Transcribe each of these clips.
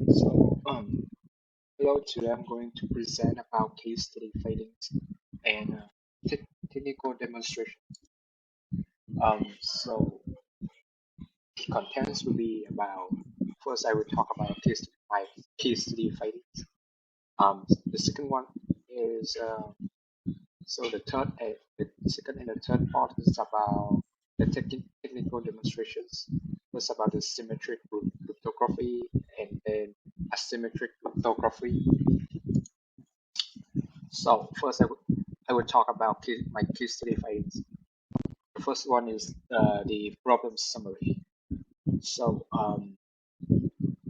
So, hello, today I'm going to present about case study findings and technical demonstration. So the contents will be about, first I will talk about my case study findings. The second one is, the second and the third part is about the technical demonstrations. First about the symmetric cryptography and then asymmetric cryptography. So first, I will talk about my case study findings. The first one is the problem summary. So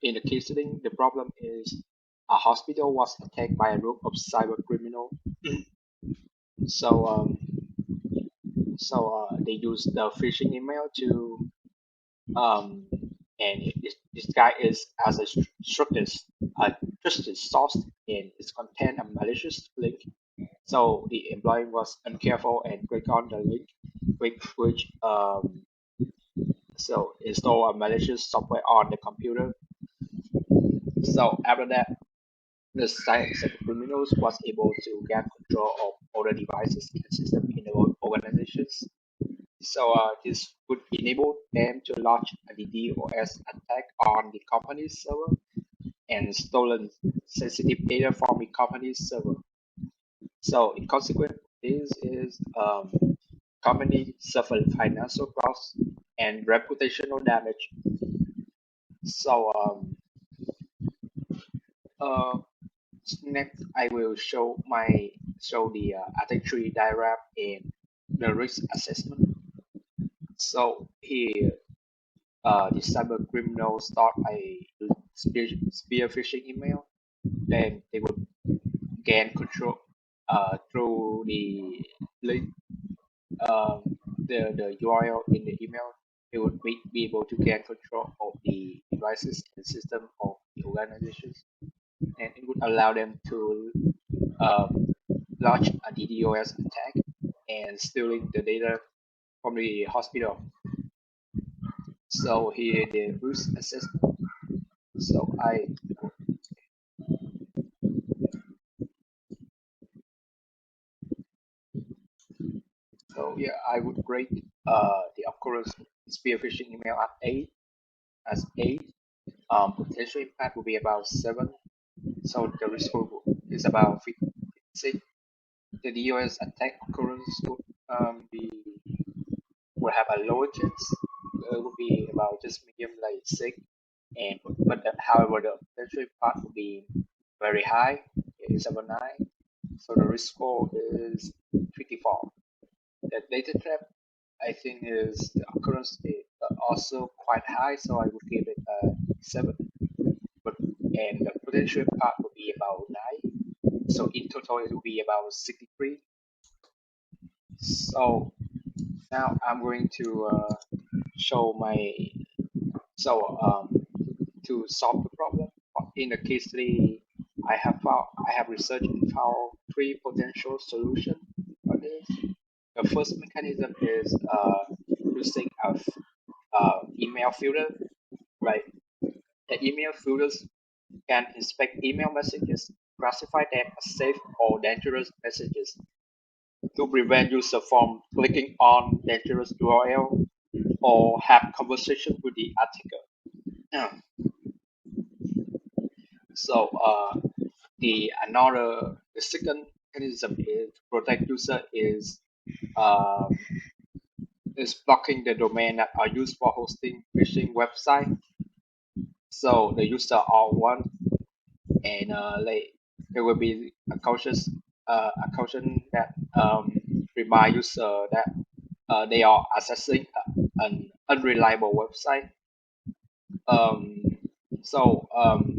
in the case study, the problem is a hospital was attacked by a group of cyber criminals. So they used the phishing email to um, and this guy is as a trusted source and it contained a malicious link. So the employee was uncareful and clicked on the link, which install a malicious software on the computer. So after that, the cyber criminals was able to get control of all the devices and systems in the organizations. So this would enable them to launch a DDoS attack on the company's server and stolen sensitive data from the company's server. So in consequence, this is company suffered financial loss and reputational damage. So uh, next I will show the attack tree diagram and the risk assessment. So here the cyber criminals start a spear phishing email, then they would gain control through the link, um, the URL in the email. They would be able to gain control of the devices and system of the organizations, and it would allow them to um, launch a DDoS attack and stealing the data from the hospital. So here the risk assessment. So I I would rate the occurrence of spear phishing email at 8 as 8. Potential impact will be about 7. So the risk score is about 56. The DOS attack occurrence will have a lower chance. It will be about just medium like 6. However the potential impact will be very high. It is about 9. So the risk score is 54. The data trap I think is the occurrence is also quite high, so I would give it a 7. But and the potential impact would be about 9. So in total it will be about 63. So now I'm going to show my to solve the problem. In the case study, I have researched and found 3 potential solutions for this. The first mechanism is using a email filter, right? The email filters can inspect email messages, classify them as safe or dangerous messages to prevent user from clicking on dangerous URL or have conversation with the attacker. So the second mechanism is protect user uh, is blocking the domain that are used for hosting phishing website. So the user are one, and there will be a caution that remind user that they are accessing an unreliable website. Um, so um,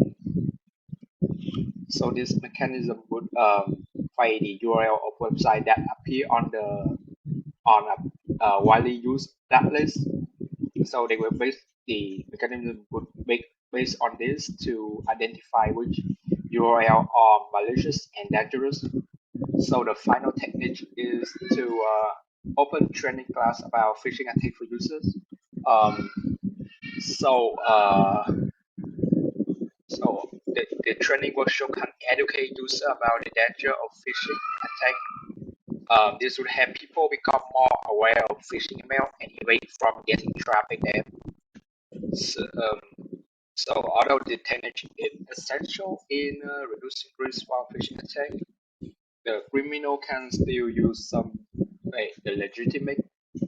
so this mechanism would find the URL of website that appear on a widely used blacklist. So they will base the mechanism would make based on this to identify which URL are malicious and dangerous. So the final technique is to open training class about phishing attack for users. Um, so uh, So the training workshop can educate users about the danger of phishing attack. This would help people become more aware of phishing email and evade from getting trapped in them. So although the technique is essential in reducing risk from phishing attack, the criminal can still use some the legitimate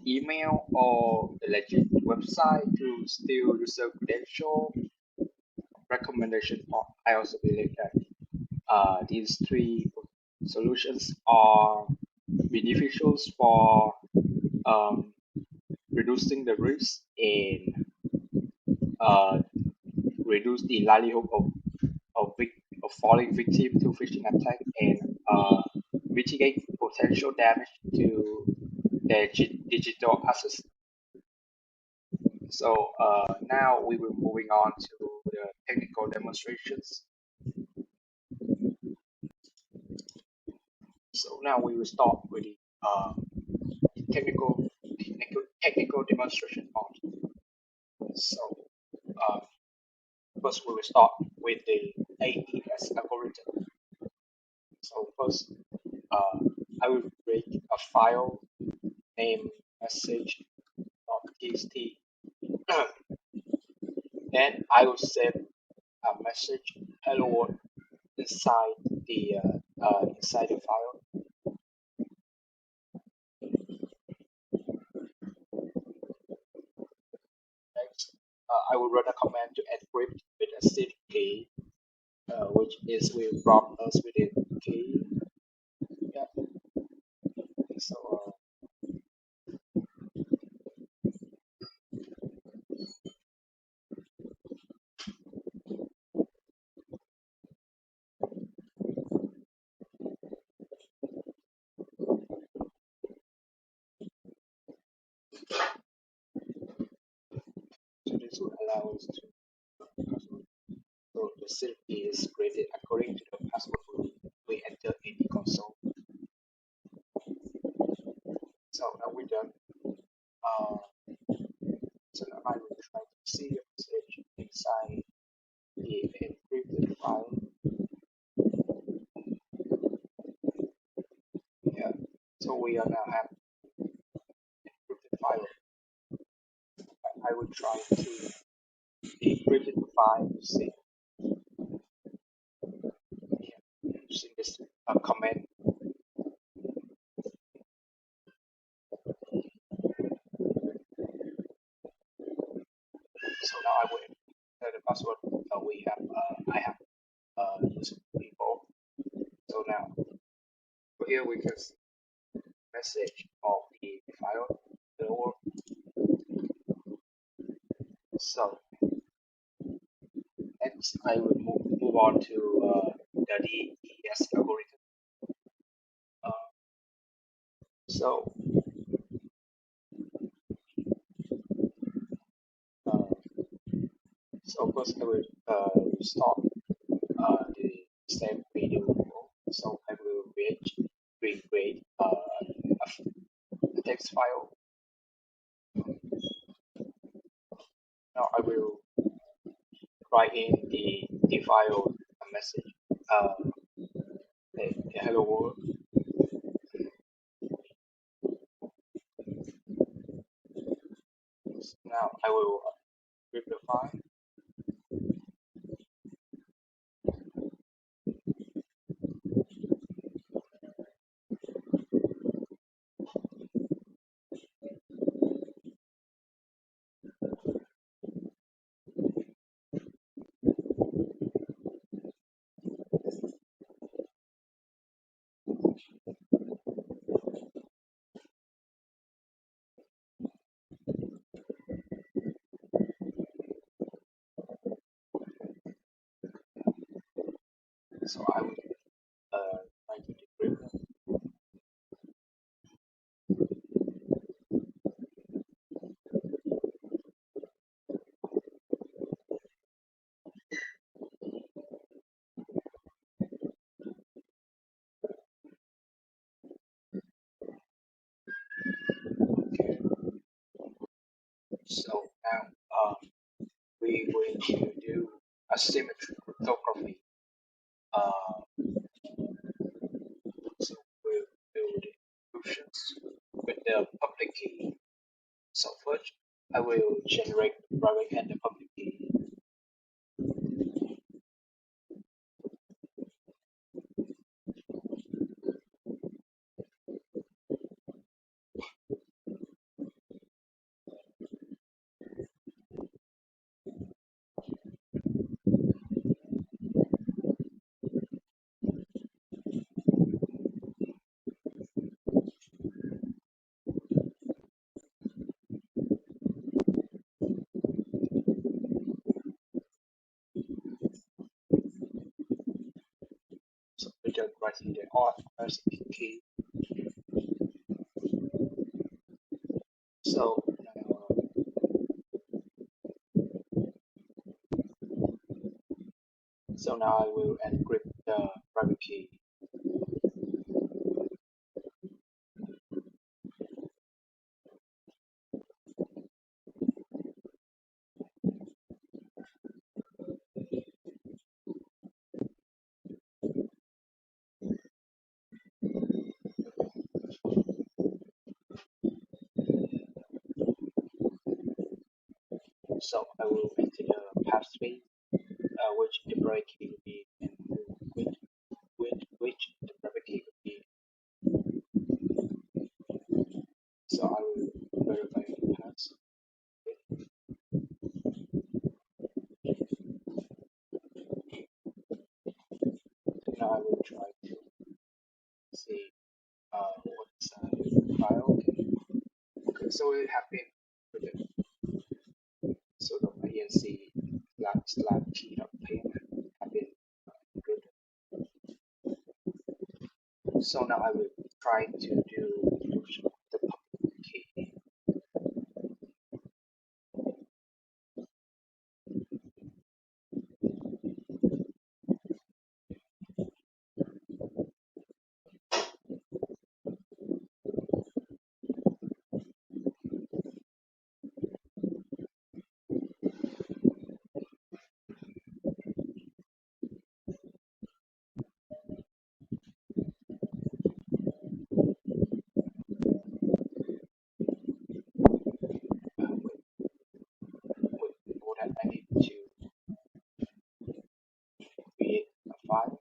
email or the legit website to steal user credential recommendation. I also believe that these three solutions are beneficial for um, reducing the risk and uh, reduce the likelihood of falling victim to phishing attack and mitigate potential damage to their digital assets. So now we will moving on to the technical demonstrations. So now we will start with the technical demonstration part. So uh, first we will start with the AES algorithm. So first I will create a file named message.txt. Then I will save a message hello world inside the file. Next, I will run a command to encrypt with a seed key, which is will prompt us with a key. Yeah. So so this will allow us to password. So the seed key is created according to the password we enter in the console. So now we're done. Uh, so now I will try to see the message inside the encrypted file. Yeah. So we are now have encrypted file. I will try to decrypt the file using this command. So now I will enter the password I have used before. So now here we can see message of the file lower. So next I will move on to the DES algorithm. Uh, so uh, so first I will start the step video. So I will create a text file. Now I will write in the file a message. The hello world. So now I will rip the file. So I will try to decrypt them. Okay. So now we're going to do asymmetry cryptography. Uh, so we'll build encryptions with the public key. So first, I will generate the private and the public key. So we just writing the RSP key. So so now I will encrypt the private key. So I will enter the passphrase, which the private key will be, and with which the private key will be. So I will verify the pass. Now I will try to see what's the file. Okay, so it have been encrypted. So the INC slash key payment have been encrypted. So now I will try to do encryption of the public key. Before that, I need to create a file.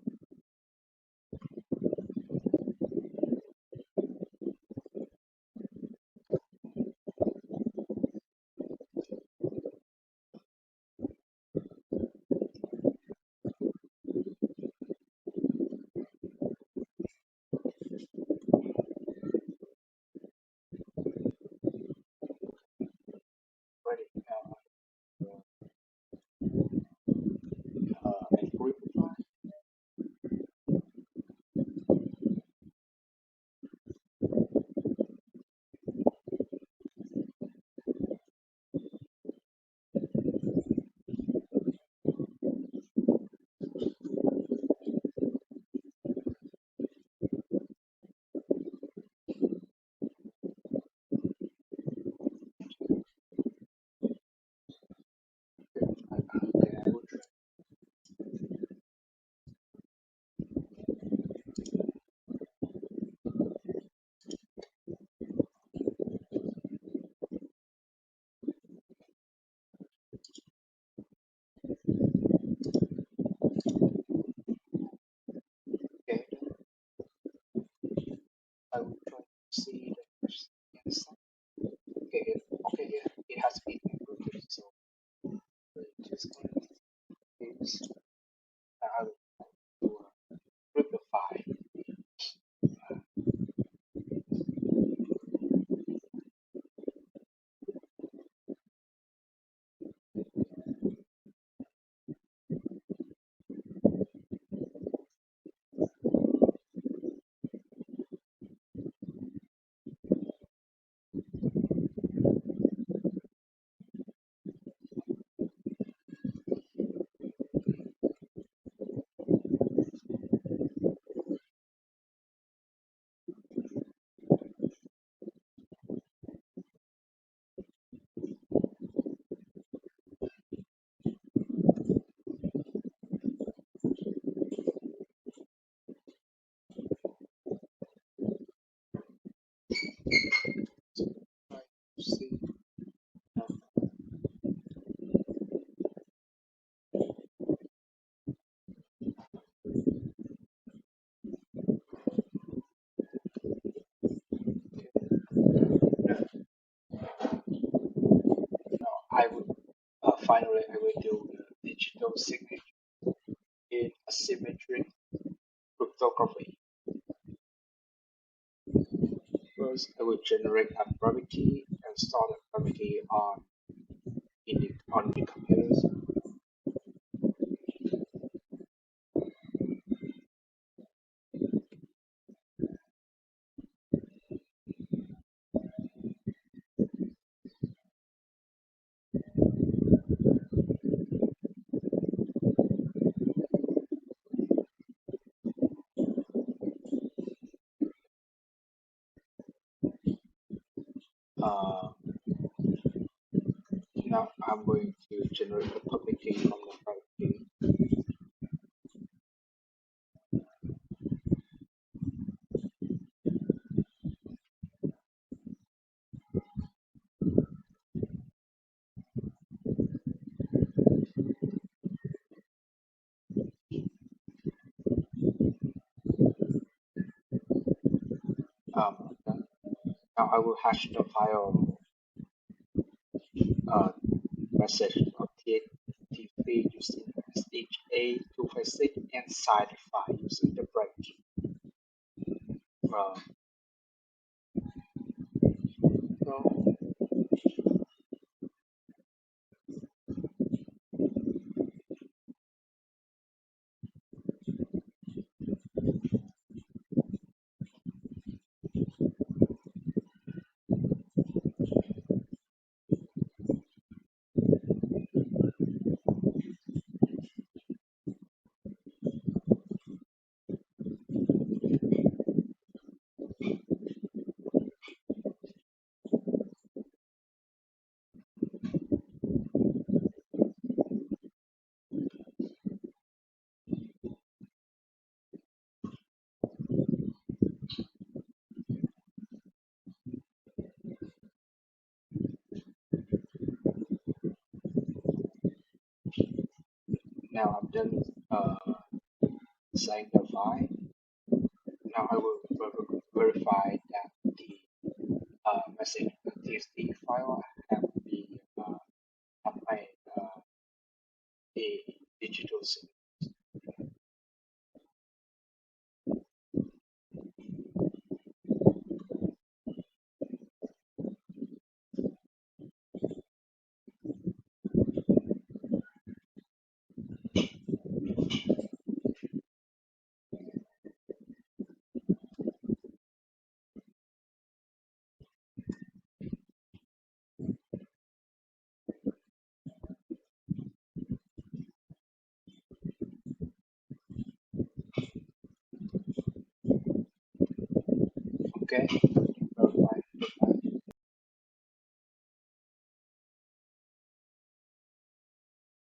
Ready. Encrypt the file. Okay, I will try. Okay, I will try to see the first answer. Okay, okay, yeah, it has been encrypted. So just going to use. I will encrypt the file. finally, I will do the digital signature in asymmetric cryptography. First, I will generate a private key and store the private key on the computers. Uh, Now I'm going to generate the public key from the private key. Now I will hash the file uh, message of TXT using SHA-256 and cite the file using the private key. Uh, so now I'm done saying the file. Now I will verify that the message TXT file have been have made a digital signature. Okay.